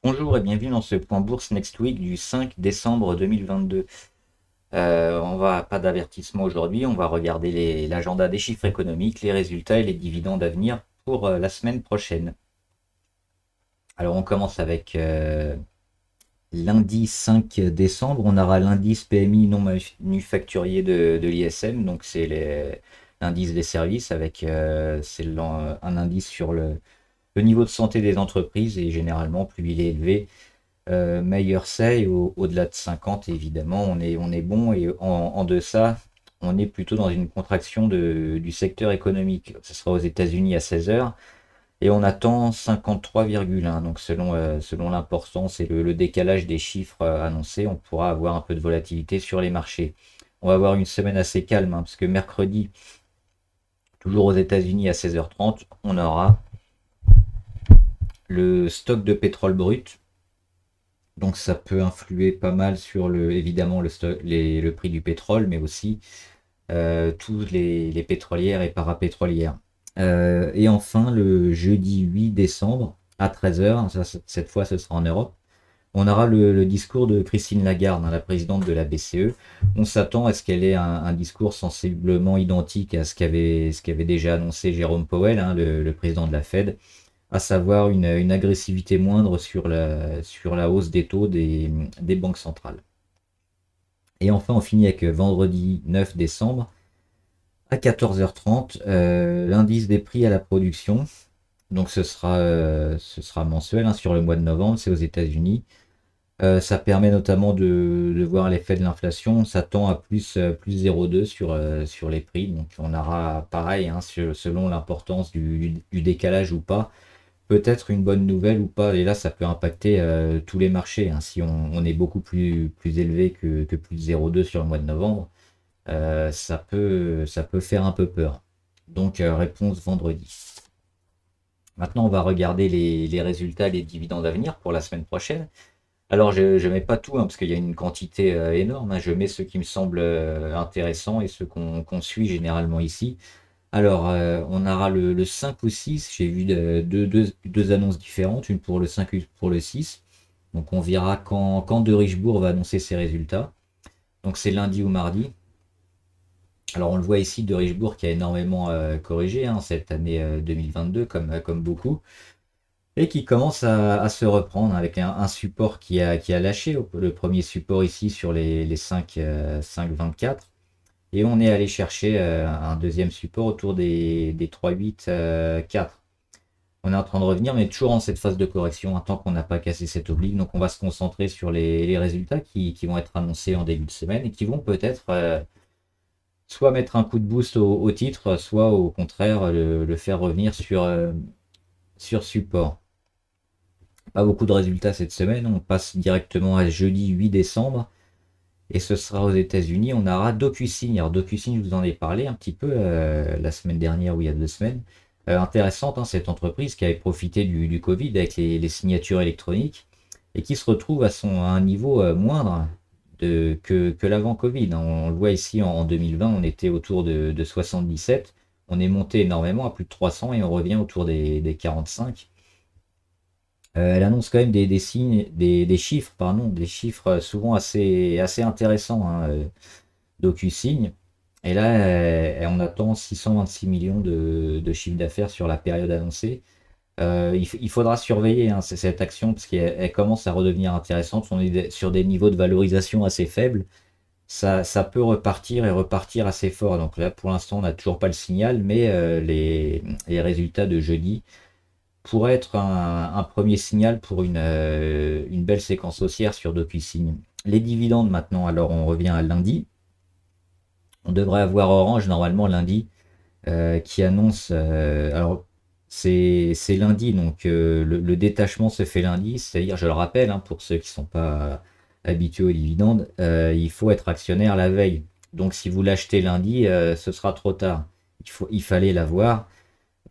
Bonjour et bienvenue dans ce point bourse Next Week du 5 décembre 2022. On va pas d'avertissement aujourd'hui, on va regarder l'agenda des chiffres économiques, les résultats et les dividendes à venir pour la semaine prochaine. Alors on commence avec lundi 5 décembre, on aura l'indice PMI non manufacturier de l'ISM, donc c'est l'indice des services avec un indice sur le niveau de santé des entreprises et généralement plus il est élevé, meilleur c'est. Et au-delà de 50, évidemment, on est bon. Et en deçà, on est plutôt dans une contraction du secteur économique. Ce sera aux États-Unis à 16 heures. Et on attend 53,1. Donc selon l'importance et le décalage des chiffres annoncés, on pourra avoir un peu de volatilité sur les marchés. On va avoir une semaine assez calme, parce que mercredi, toujours aux États-Unis à 16h30, on aura le stock de pétrole brut. Donc ça peut influer pas mal sur évidemment le prix du pétrole, mais aussi tous les pétrolières et parapétrolières. Et enfin, le jeudi 8 décembre à 13h, cette fois ce sera en Europe, on aura le discours de Christine Lagarde, la présidente de la BCE. On s'attend à ce qu'elle ait un discours sensiblement identique à ce qu'avait déjà annoncé Jérôme Powell, le président de la Fed, à savoir une agressivité moindre sur la hausse des taux des banques centrales. Et enfin, on finit avec vendredi 9 décembre à 14h30, l'indice des prix à la production. Donc ce sera mensuel, sur le mois de novembre, c'est aux États-Unis. Ça permet notamment de voir l'effet de l'inflation. On s'attend à plus 0,2 sur les prix. Donc on aura pareil, selon l'importance du décalage ou pas, peut-être une bonne nouvelle ou pas. Et là, ça peut impacter tous les marchés. Si on est beaucoup plus élevé que plus 0,2 sur le mois de novembre, ça peut faire un peu peur. Donc, réponse vendredi. Maintenant, on va regarder les résultats, les dividendes à venir pour la semaine prochaine. Alors, je ne mets pas tout, parce qu'il y a une quantité énorme. Je mets ceux qui me semblent intéressants et ceux qu'on suit généralement ici. Alors, on aura le 5 ou 6. J'ai vu deux annonces différentes, une pour le 5 et une pour le 6. Donc, on verra quand De Richebourg va annoncer ses résultats. Donc, c'est lundi ou mardi. Alors, on le voit ici, De Richebourg qui a énormément corrigé, cette année 2022, comme beaucoup, et qui commence à se reprendre avec un support qui a lâché. Le premier support ici sur les 5,24. Et on est allé chercher un deuxième support autour des 3,8, 4. On est en train de revenir, mais toujours en cette phase de correction, tant qu'on n'a pas cassé cette oblique. Donc on va se concentrer sur les résultats qui vont être annoncés en début de semaine et qui vont peut-être soit mettre un coup de boost au titre, soit au contraire le faire revenir sur support. Pas beaucoup de résultats cette semaine, on passe directement à jeudi 8 décembre. Et ce sera aux États-Unis. On aura DocuSign. Alors DocuSign, je vous en ai parlé un petit peu la semaine dernière ou il y a 2 semaines. Intéressante, cette entreprise qui avait profité du Covid avec les signatures électroniques et qui se retrouve à un niveau moindre que l'avant Covid. On le voit ici en 2020, on était autour de 77. On est monté énormément à plus de 300 et on revient autour des 45. Elle annonce quand même des signes, des chiffres, pardon, des chiffres souvent assez intéressants, DocuSign. Et là, on attend 626 millions de chiffre d'affaires sur la période annoncée. Il faudra surveiller, cette action parce qu'elle commence à redevenir intéressante. On est sur des niveaux de valorisation assez faibles. Ça peut repartir et repartir assez fort. Donc là, pour l'instant, on n'a toujours pas le signal, mais les résultats de jeudi pourrait être un premier signal pour une belle séquence haussière sur DocuSign. Les dividendes maintenant, alors on revient à lundi. On devrait avoir Orange normalement lundi qui annonce. Alors c'est lundi, donc le détachement se fait lundi, c'est-à-dire, je le rappelle, pour ceux qui ne sont pas habitués aux dividendes, il faut être actionnaire la veille. Donc si vous l'achetez lundi, ce sera trop tard. Il fallait l'avoir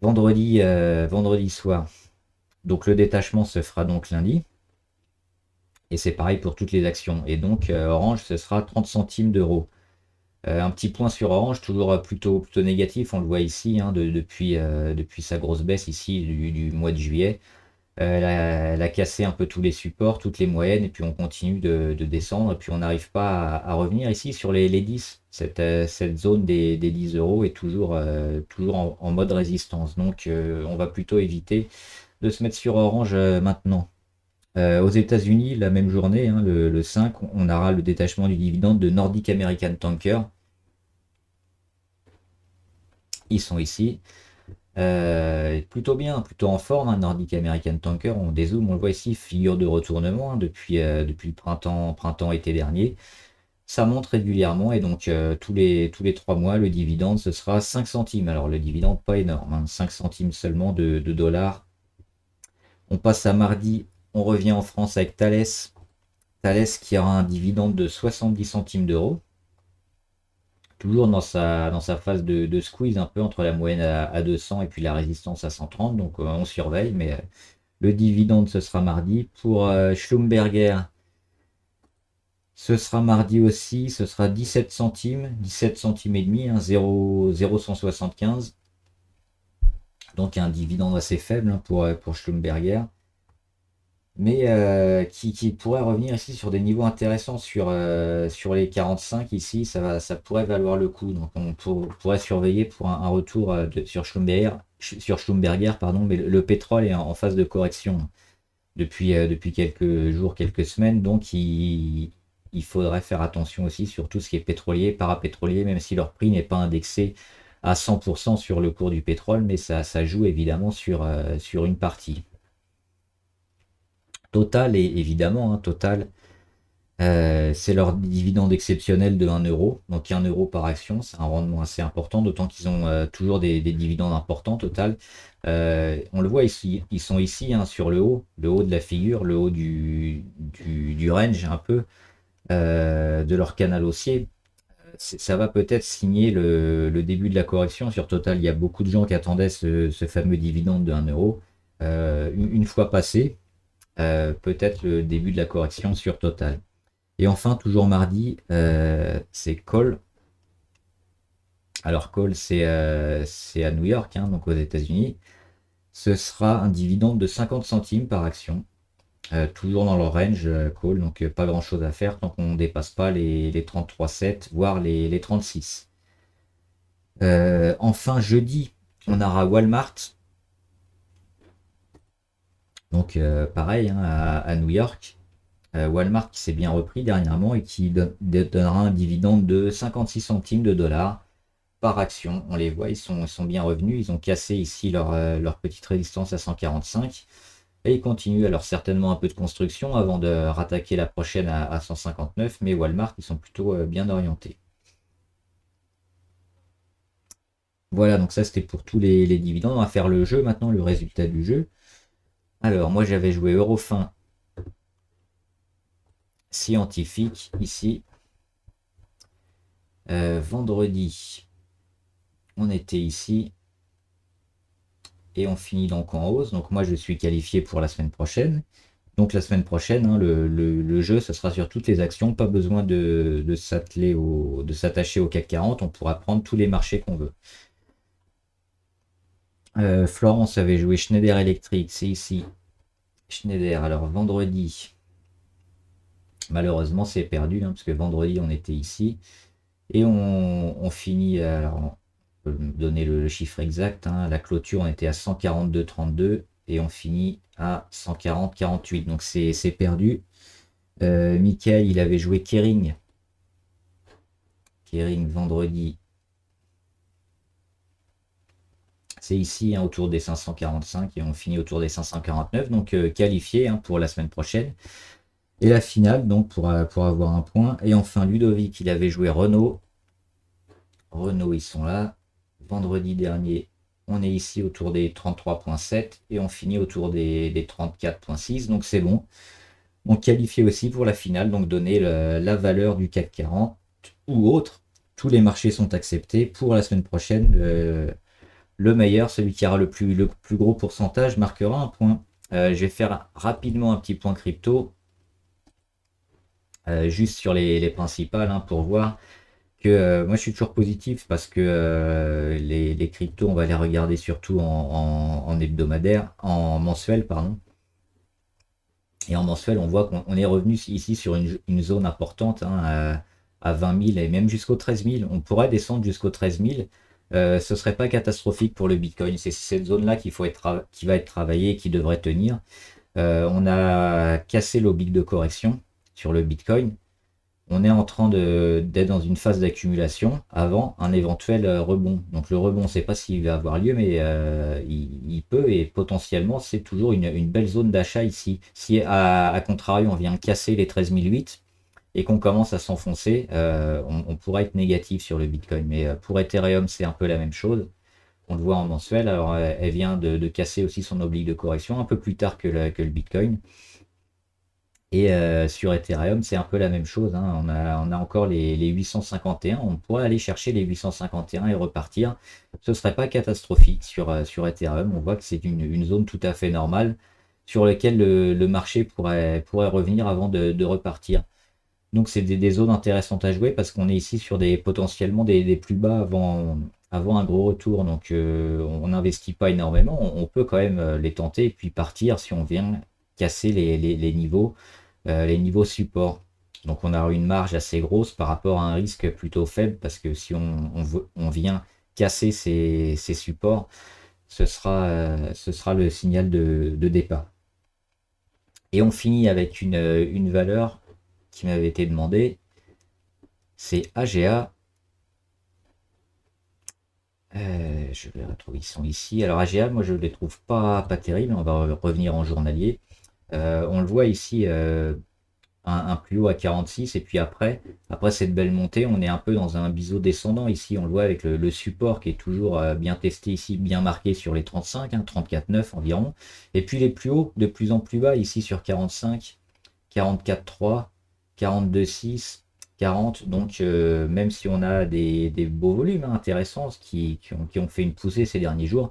vendredi soir. Donc le détachement se fera donc lundi. Et c'est pareil pour toutes les actions. Et donc Orange, ce sera 30 centimes d'euros. Un petit point sur Orange, toujours plutôt négatif, on le voit ici, depuis sa grosse baisse ici du mois de juillet. Elle a cassé un peu tous les supports, toutes les moyennes, et puis on continue de descendre, et puis on n'arrive pas à revenir ici sur les 10. Cette zone des 10 euros est toujours en mode résistance. Donc on va plutôt éviter de se mettre sur orange maintenant. Aux États-Unis, la même journée, hein, le 5, on aura le détachement du dividende de Nordic American Tanker. Ils sont ici. Plutôt bien, plutôt en forme, hein, Nordic American Tanker. On dézoome, on le voit ici, figure de retournement, hein, depuis le printemps-été dernier. Ça monte régulièrement, et donc tous les 3 mois, le dividende, ce sera 5 centimes. Alors le dividende, pas énorme, hein, 5 centimes seulement de dollars. On passe à mardi, on revient en France avec Thales. Thales qui aura un dividende de 70 centimes d'euros. Toujours dans sa phase de squeeze, un peu entre la moyenne à 200 et puis la résistance à 130. Donc on surveille, mais le dividende, ce sera mardi. Pour Schlumberger, ce sera mardi aussi, ce sera 17 centimes, 17 centimes et demi, hein, 0,175. Donc un dividende assez faible, hein, pour Schlumberger, mais qui pourrait revenir ici sur des niveaux intéressants sur les 45 ici, ça pourrait valoir le coup. Donc on pourrait surveiller pour un retour sur Schlumberger, pardon, mais le pétrole est en phase de correction depuis quelques jours, quelques semaines, donc il faudrait faire attention aussi sur tout ce qui est pétrolier, parapétrolier, même si leur prix n'est pas indexé à 100% sur le cours du pétrole, mais ça joue évidemment sur une partie. Total, et évidemment, hein, Total, c'est leur dividende exceptionnel de 1 euro. Donc 1 euro par action, c'est un rendement assez important, d'autant qu'ils ont toujours des dividendes importants, Total. On le voit ici, ils sont ici, hein, sur le haut de la figure, le haut du range un peu, de leur canal haussier. Ça va peut-être signer le début de la correction sur Total. Il y a beaucoup de gens qui attendaient ce fameux dividende de 1 euro. Une fois passé, peut-être le début de la correction sur Total. Et enfin, toujours mardi, c'est Call. Alors Call, c'est à New York, hein, donc aux États-Unis. Ce sera un dividende de 50 centimes par action. Toujours dans leur range, Call, donc pas grand chose à faire tant qu'on ne dépasse pas les 33,7, voire les 36. Enfin, jeudi, on aura Walmart. Donc pareil, hein, à New York. Walmart qui s'est bien repris dernièrement et qui donnera un dividende de 56 centimes de dollars par action. On les voit, ils sont bien revenus. Ils ont cassé ici leur petite résistance à 145. Et ils continuent alors certainement un peu de construction avant de rattaquer la prochaine à 159. Mais Walmart, ils sont plutôt bien orientés. Voilà, donc ça c'était pour tous les dividendes. On va faire le jeu maintenant, le résultat du jeu. Alors, moi j'avais joué Eurofin scientifique ici. Vendredi, on était ici. Et on finit donc en hausse. Donc moi je suis qualifié pour la semaine prochaine. Donc la semaine prochaine, hein, le jeu, ce sera sur toutes les actions. Pas besoin de s'attacher au CAC 40. On pourra prendre tous les marchés qu'on veut. Florence avait joué Schneider Electric, c'est ici. Schneider, alors vendredi, malheureusement c'est perdu, hein, parce que vendredi on était ici. Et on finit, alors on peut me donner le chiffre exact, hein, la clôture on était à 142,32 et on finit à 140,48. Donc c'est perdu. Michael, il avait joué Kering. Kering vendredi. C'est ici, hein, autour des 545 et on finit autour des 549. Donc qualifié, hein, pour la semaine prochaine. Et la finale, donc pour avoir un point. Et enfin Ludovic, il avait joué Renault. Renault, ils sont là. Vendredi dernier, on est ici autour des 33,7 et on finit autour des 34,6. Donc c'est bon. On qualifie aussi pour la finale, donc donner la valeur du CAC 40 ou autre. Tous les marchés sont acceptés. Pour la semaine prochaine, le meilleur, celui qui aura le plus gros pourcentage, marquera un point. Je vais faire rapidement un petit point crypto, juste sur les principales, hein, pour voir que moi je suis toujours positif parce que les cryptos, on va les regarder surtout en hebdomadaire, en mensuel, pardon. Et en mensuel, on voit qu'on est revenu ici sur une zone importante, hein, à 20 000 et même jusqu'aux 13 000. On pourrait descendre jusqu'aux 13 000. Ce serait pas catastrophique pour le Bitcoin. C'est cette zone-là qui va être travaillée et qui devrait tenir. On a cassé l'oblique de correction sur le Bitcoin. On est en train d'être dans une phase d'accumulation avant un éventuel rebond. Donc le rebond, on ne sait pas s'il va avoir lieu, mais il peut, et potentiellement c'est toujours une belle zone d'achat ici. Si à contrario on vient casser les 13 008 et qu'on commence à s'enfoncer, on pourrait être négatif sur le Bitcoin. Mais pour Ethereum, c'est un peu la même chose. On le voit en mensuel. Alors elle vient de casser aussi son oblique de correction un peu plus tard que le Bitcoin. Et sur Ethereum, c'est un peu la même chose, hein. On a encore les 851. On pourrait aller chercher les 851 et repartir. Ce ne serait pas catastrophique sur Ethereum. On voit que c'est une zone tout à fait normale sur laquelle le marché pourrait revenir avant de repartir. Donc c'est des zones intéressantes à jouer parce qu'on est ici sur potentiellement des plus bas avant un gros retour. Donc on n'investit pas énormément. On peut quand même les tenter et puis partir si on vient casser les niveaux support. Donc on a une marge assez grosse par rapport à un risque plutôt faible parce que si on vient casser ces supports, ce sera le signal de départ. Et on finit avec une valeur qui m'avait été demandée, c'est AGA. Je vais retrouver, ils sont ici. Alors AGA, moi je ne les trouve pas terribles, on va revenir en journalier. On le voit ici, un plus haut à 46 et puis après cette belle montée on est un peu dans un biseau descendant ici, on le voit avec le support qui est toujours bien testé ici, bien marqué sur les 35, hein, 34,9 environ, et puis les plus hauts de plus en plus bas ici sur 45, 44,3, 42,6, 40. Donc même si on a des beaux volumes, hein, intéressants qui ont fait une poussée ces derniers jours,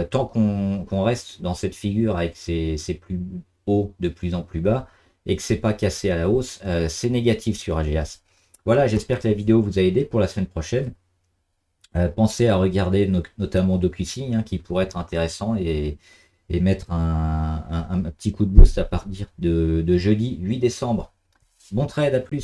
tant qu'on reste dans cette figure avec ces plus hauts de plus en plus bas et que c'est pas cassé à la hausse, c'est négatif sur AGS. Voilà, j'espère que la vidéo vous a aidé pour la semaine prochaine. Pensez à regarder notamment DocuSign, hein, qui pourrait être intéressant, et mettre un petit coup de boost à partir de jeudi 8 décembre. Bon trade, à plus.